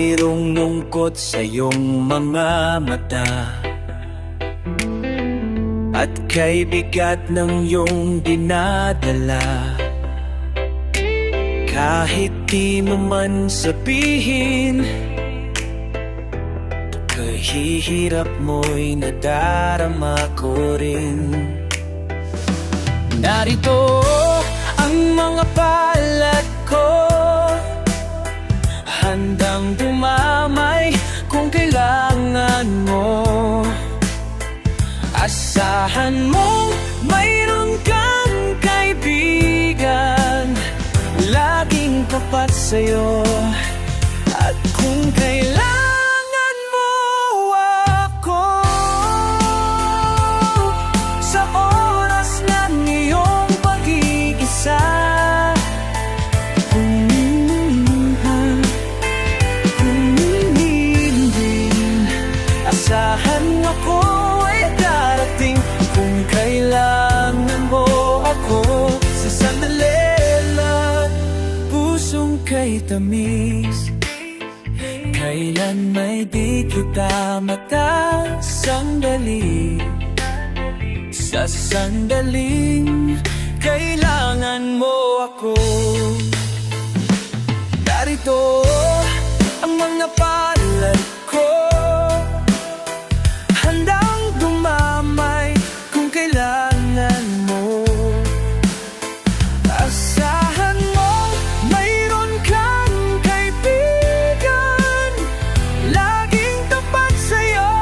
mayroong lungkot sa iyong mga mata, at kay bigat ng iyong dinadala. Kahit di mo man sabihin, kahihirap mo'y nadarama ko rin. Narito ang mga palad ko, handang dumamay kung kailangan mo. Asahan mong mayroon kang kaibigan, laging tapat sa'yo. At kung kailangan mo ako, sa oras ng iyong pag-iisa, asahan ako ay darating. Kung kailangan mo ako, sa sandali lang, pusong kay tamis. Kailan may di kita matasandali, sa sandaling kailangan mo ako. Narito ang mga palad ko, handang dumamay kung kailangan mo. Asahan mo mayroon kang kaibigan, laging tapat sa'yo.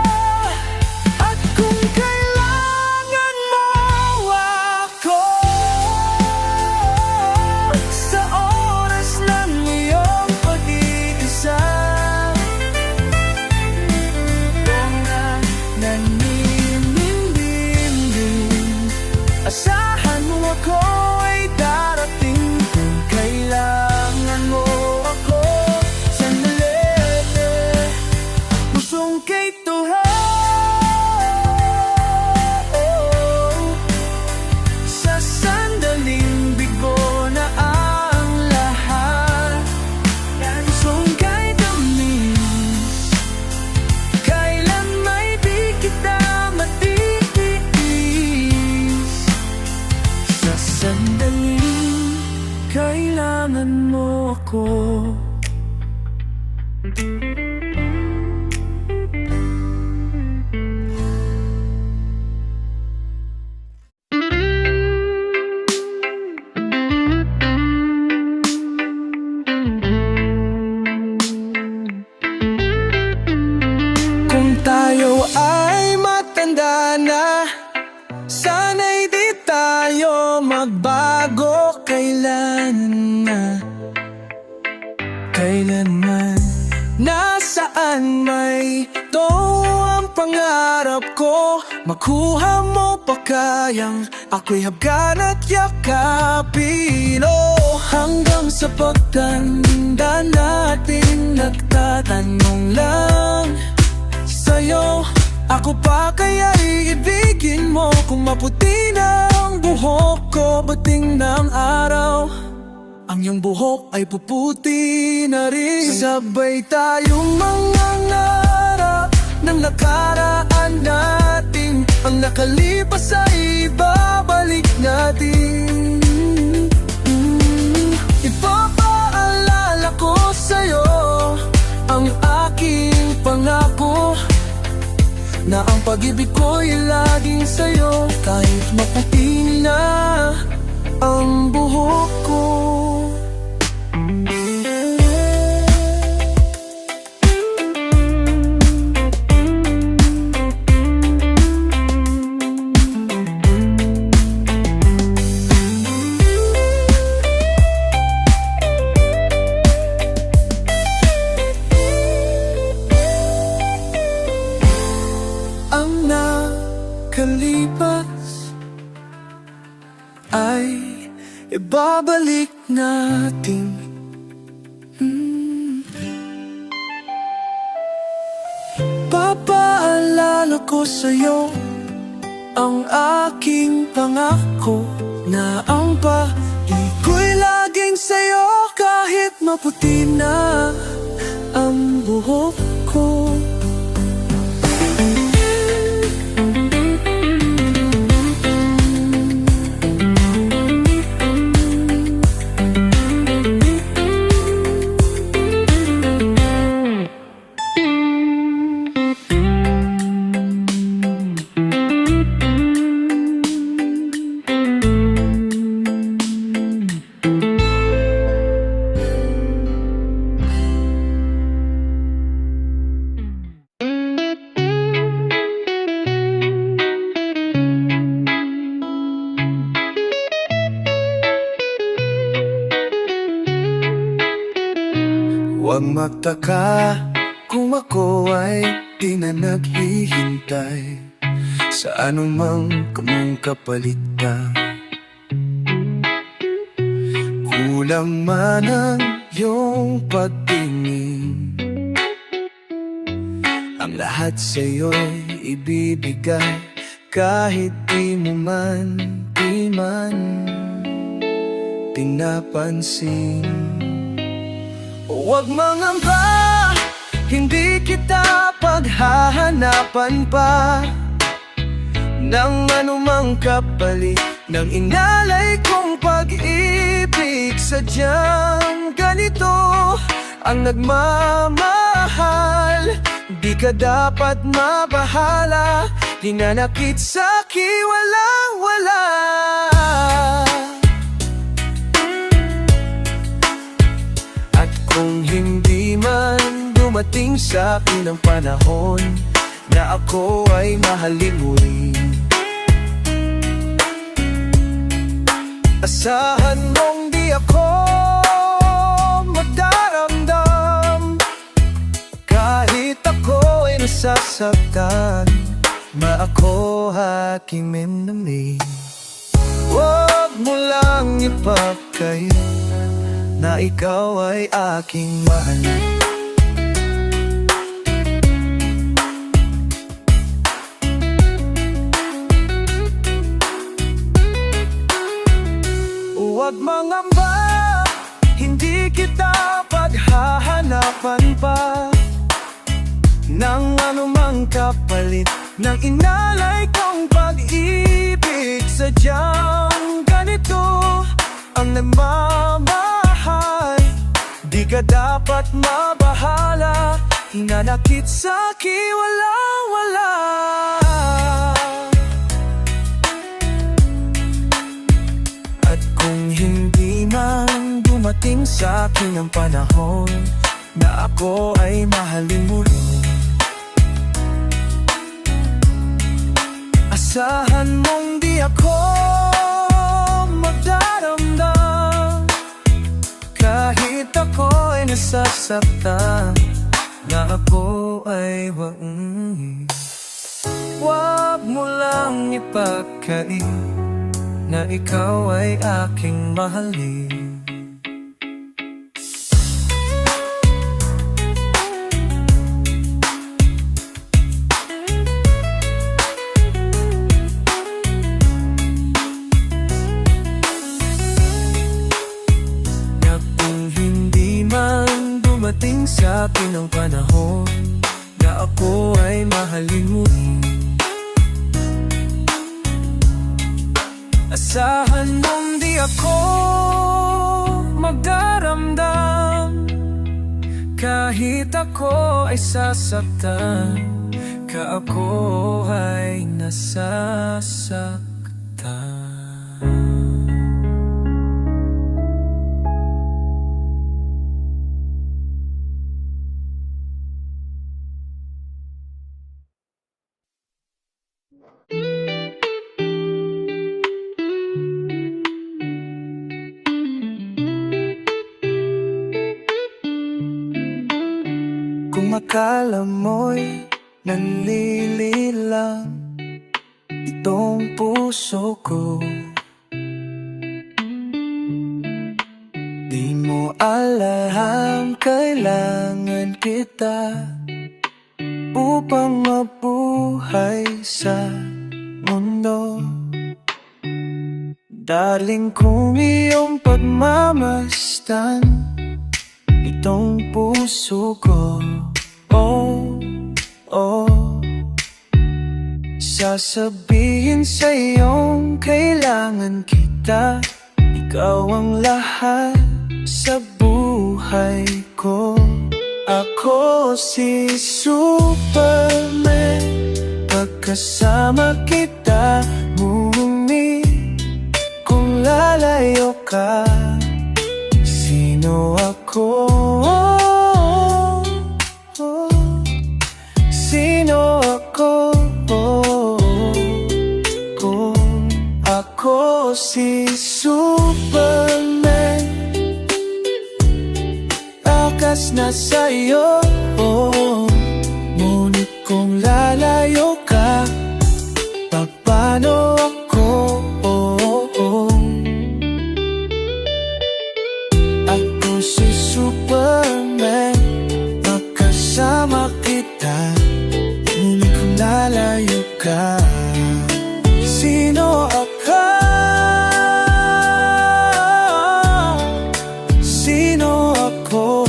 At kung kailangan mo ako, sa oras ng iyong pag-iisa, asahan mo ako ay darating. Kung kailangan mo ako, sandali, pusong kay tuhaw. Sa sandaling bigo na ang lahat, pusong kay tamis. Kailan may di kita matiis, sa sandaling kailangan mo ako. Kung tayo ay matanda na, sana'y di tayo magbago kailanman. Kailanman, nasaan may ito ang pangarap ko, makuha mo pa kayang ako'y habgan at yakapin. Oh, hanggang sa pagtanda natin, nagtatanong lang sa'yo, ako pa kaya iibigin mo? Kung maputi na ang buhok ko, bating ng araw, ang iyong buhok ay puputi na rin. Sabay tayong mangangarap ng nakaraan natin, ang nakalipas ay ibabalik natin. Ipapaalala ko sa'yo ang aking pangako, na ang pag-ibig ko'y laging sa'yo, kahit maputi na ang buhok ko. Kalipas ay ibabalik natin. Papaalala ko sa'yo ang aking pangako, na ang pag-ibig ko'y laging sa'yo, kahit maputi na ang buhay. buhok ko. Huwag magtaka kung ako ay di na naghihintay sa anumang kamong kapalit na. Kulang man ang iyong pagtingin, ang lahat sa'yo'y ibibigay kahit di mo man pinapansin. Huwag mangamba, hindi kita paghahanapan pa ng anumang kapalit ng inalay kong pag-ibig. Sadyang ganito ang nagmamahal, di ka dapat mabahala, hinanakit sa'ki walang-wala. Kung hindi man dumating sa akin ang panahon na ako ay mahalin muli, asahan mong di ako magdaramdam kahit ako ay nasasaktan, ako aking minamig. Huwag mo lang ipagkait na ikaw ay aking mahal. Huwag mangamba, hindi kita paghahanapan pa ng anumang kapalit ng inalay kong pag-ibig. Sadyang ganito ang nagmamahal, di ka dapat mabahala, hinanakit sa'ki walang-wala. At kung hindi man dumating sa'kin ang panahon na ako ay mahalin mo rin, asahan mong di ako magdaramdam kahit ako ay nasasaktan, na ako ay Huwag mo lang ipagkait na ikaw ay aking mahalin. Dumating sa akin ang panahon na ako ay mahalin mo rin, asahan mong di ako magdaramdam kahit ako ay sasaktan, ako ay nasasaktan. Kung akala mo'y nanlililang itong puso ko, di mo alam kailangan kita upang mabuhay sa mundo. Darling, kung iyong pagmamasdan itong puso ko, oh, oh. Sasabihin sa'yong kailangan kita. Ikaw ang lahat sa buhay ko. Ako si Superman. Pagkasama kita, ngunit kung lalayo ka, sino ako? Sino ako? Kung ako si Superman, lakas na sa'yo, ngunit kung lalayo ka, paano ako? Ako si Superman, magkasama kita, ngunit kung lalayo ka, sino ako? Sino ako?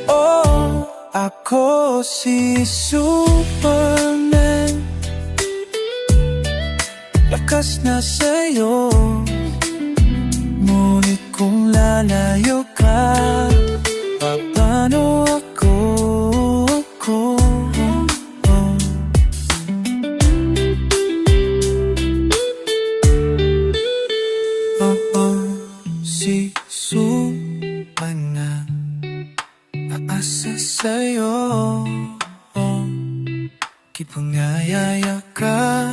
Oh, ako si Superman, lakas na sa'yo, ngunit kung lalayo ka, paano ako? Si Superman, aasa sa'yo, kipangayaya ka,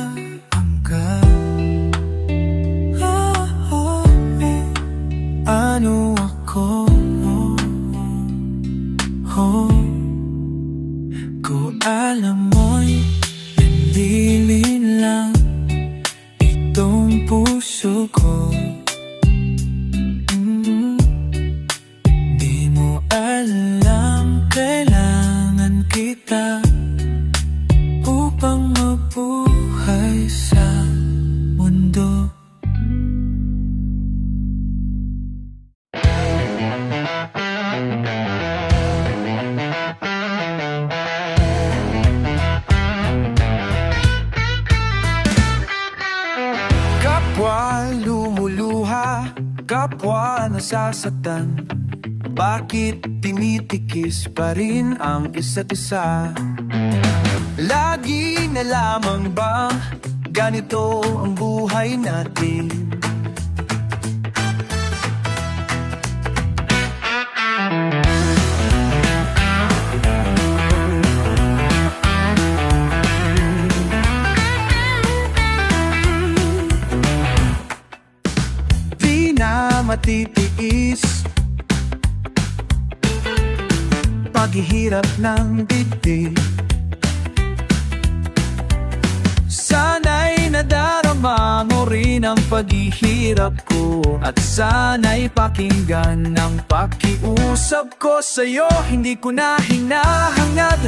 ano ako? Kung alam mo'y nanlilin lang itong puso ko, di mo alam kailangan kita upang mabuhay sa mundo. Kapwa lumuluha, kapwa nasasaktan, bakit tinitikis pa rin ang isa't isa? Lagi na lamang ba ganito ang buhay natin? Di na matitiis paghihirap ng dibdib. Sana'y nadarama mo rin ang paghihirap ko, at sana'y pakinggan ang pakiusap ko sa'yo. Hindi ko na hinahangad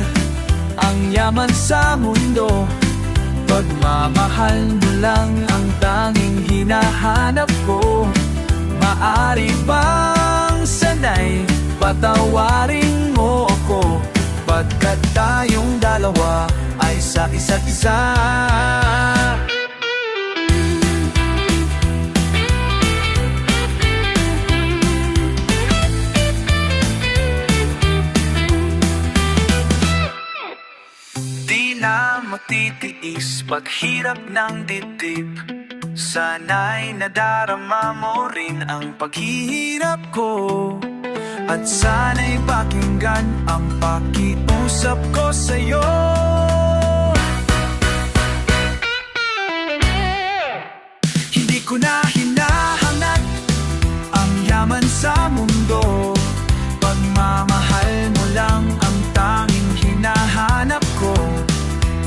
ang yaman sa mundo, pagmamahal mo lang ang tanging hinahanap ko. Maari bang sanay patawarin mo ako, pagkat tayong dalawa ay sa isa't isa. Di na matitiis paghirap ng dibdib, sana'y nadarama mo rin ang paghihirap ko, at sana'y pakinggan ang pakiusap ko sa'yo. Hindi ko na hinahangad ang yaman sa mundo, pagmamahal mo lang ang tanging hinahanap ko.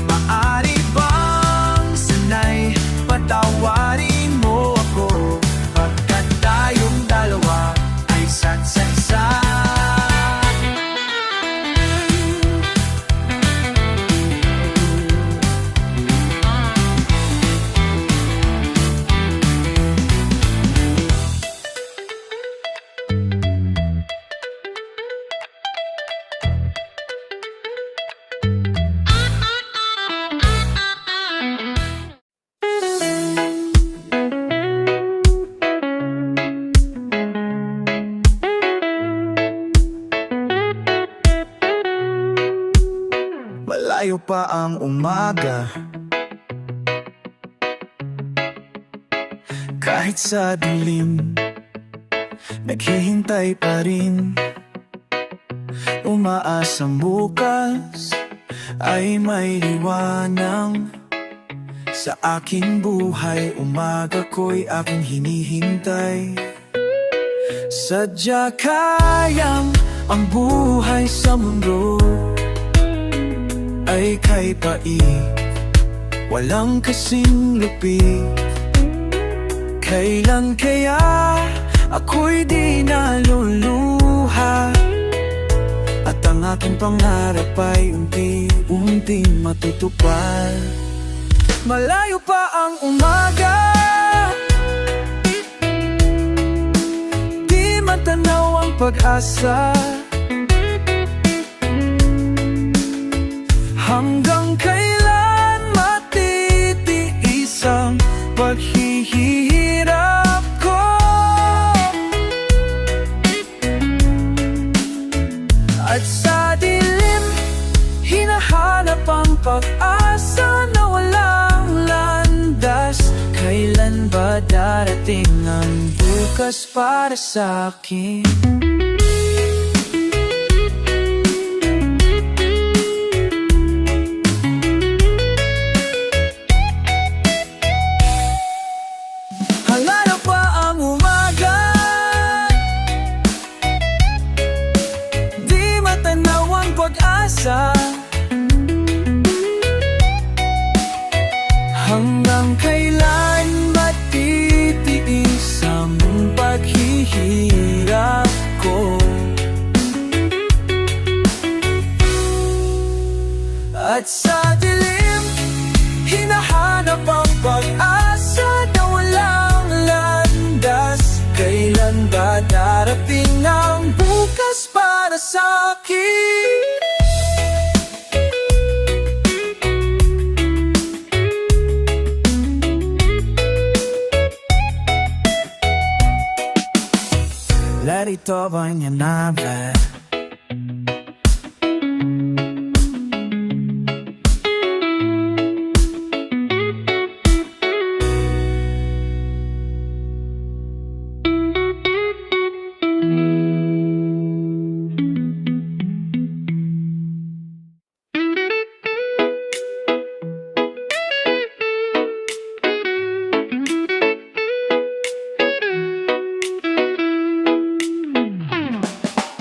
Maari bang sanay patawarin mo ako, pagkat tayong dalawa ay isa't isa. malayo pa ang umaga. Kahit sa dilim, naghihintay pa rin. Umaasang bukas ay may liwanag. Sa aking buhay, umaga ko'y aking hinihintay. Sadya kayang ang buhay sa mundo ay kay pait, walang kasing lupit. Kailan kaya ako'y di naluluha, at ang aking pangarap ay unti-unting matutupad. Malayo pa ang umaga, di matanaw ang pag-asa. Hanggang kailan matitiis ang paghihirap ko? At sa dilim, hinahanap ang pag-asa na walang landas. Kailan ba darating ang bukas para sa akin? Malayo pa ang umaga, di matanaw ang pag-asa. Hanggang kailan matitiis ang paghihirap ko? At sa dilim, hinahanap ang pag-asa na walang landas. Kailan ba darating ang bukas para sa akin? Larito ba niya naman?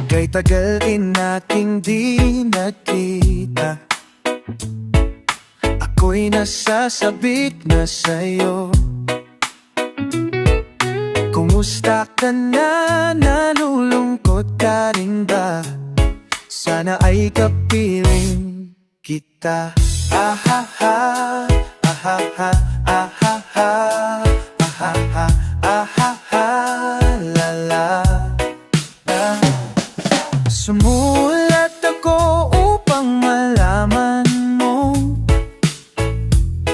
Kay tagal din nating di nakita, ako'y nasasabik na sa'yo. Kumusta ka na? Nalulungkot ka rin ba? Sana ay kapiling kita. Ahaha, ahaha, ahaha, ahaha, ahaha, lala. Sumulat ako upang malaman mo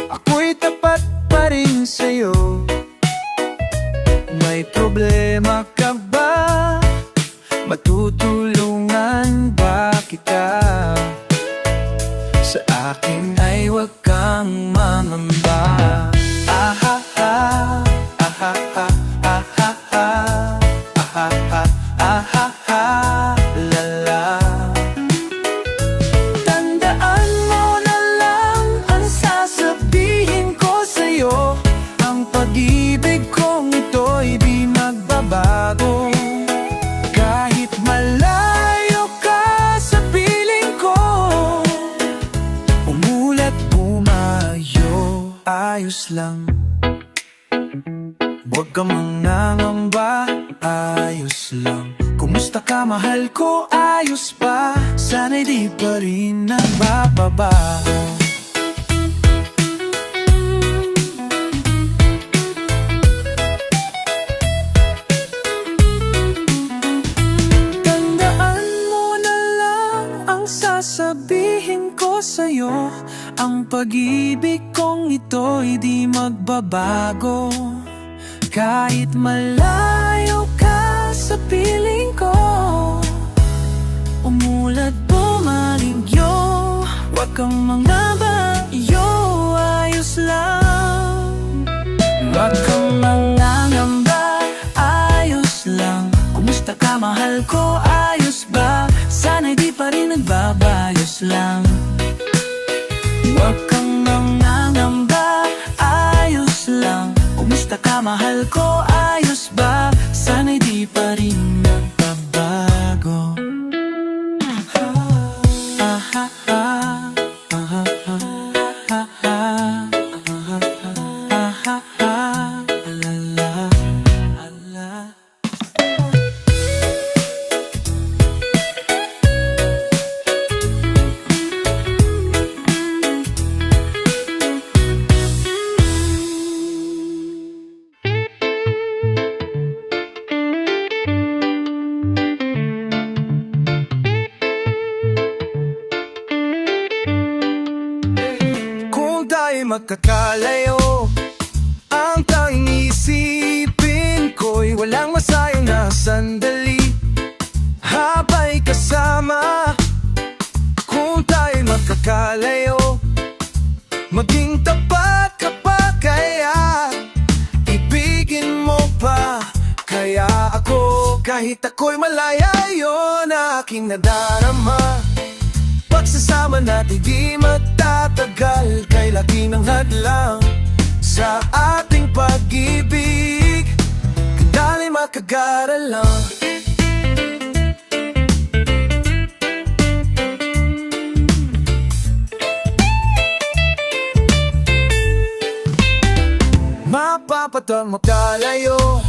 ako'y tapat pa rin sa'yo. May problema ka ba? Matutulungan ba kita? Sa akin ay huwag kang mangamba. Ahaha, ahaha, ahaha, ahaha, ahaha, lala. Tandaan mo na lang ang sasabihin ko sa'yo, ang pag-ibig kong ito'y di magbabago. Kahit malayo ka sa piling ko, umulat bumayo, ayos lang. Huwag kang mangangamba, ayos lang. Kumusta ka mahal ko, ayos ba? Sana'y di pa rin nagbababago. Tandaan mo na lang ang sasabihin ko sa'yo, ang pag-ibig kong ito'y di magbabago. Kahit malayo ka sa piling ko, umulat bumaligyo, huwag kang mangamba, iyo ayos lang. Huwag kang mangangamba, ayos lang. Kumusta ka mahal ko, ayos ba? Sana'y di pa rin nagbabayos lang. Huwag kang mangangamba, ayos lang. Kumusta ka mahal ko, ayos ba? Sana'y di pa rin nagbabago. Kung tayo magkakalayo, ang tanging isipin ko'y walang masayang na sandali haba'y kasama. Kung tayo magkakalayo, maging tapat ka pa, kaya ibigin mo pa. Kaya ako, kahit ako'y malaya, yun aking nadarama. Pagsasama natin di matatagal, kay laki ng hadlang sa ating pag-ibig. Kadali makagara lang. Mapapatang magkalayo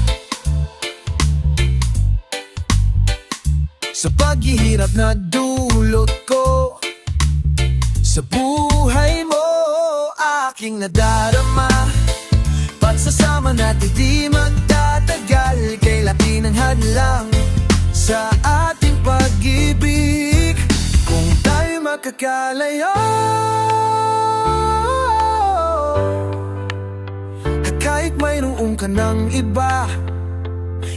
sa paghihirap na dulot ko sa buhay mo, aking nadarama. Pagsasama natin di magtatagal, kay laki ng hadlang sa ating pag-ibig. Kung tayo magkakalayo, kahit mayroon ka ng iba,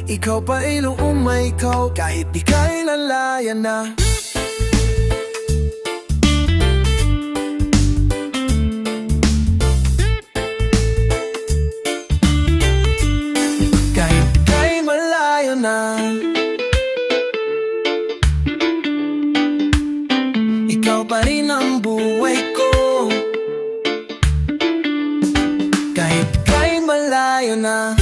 ikaw pa iluong may ikaw, kahit di kailan layan na. Kahit kay malayo na, ikaw pa rin ang buhay ko. Kahit kay malayo na,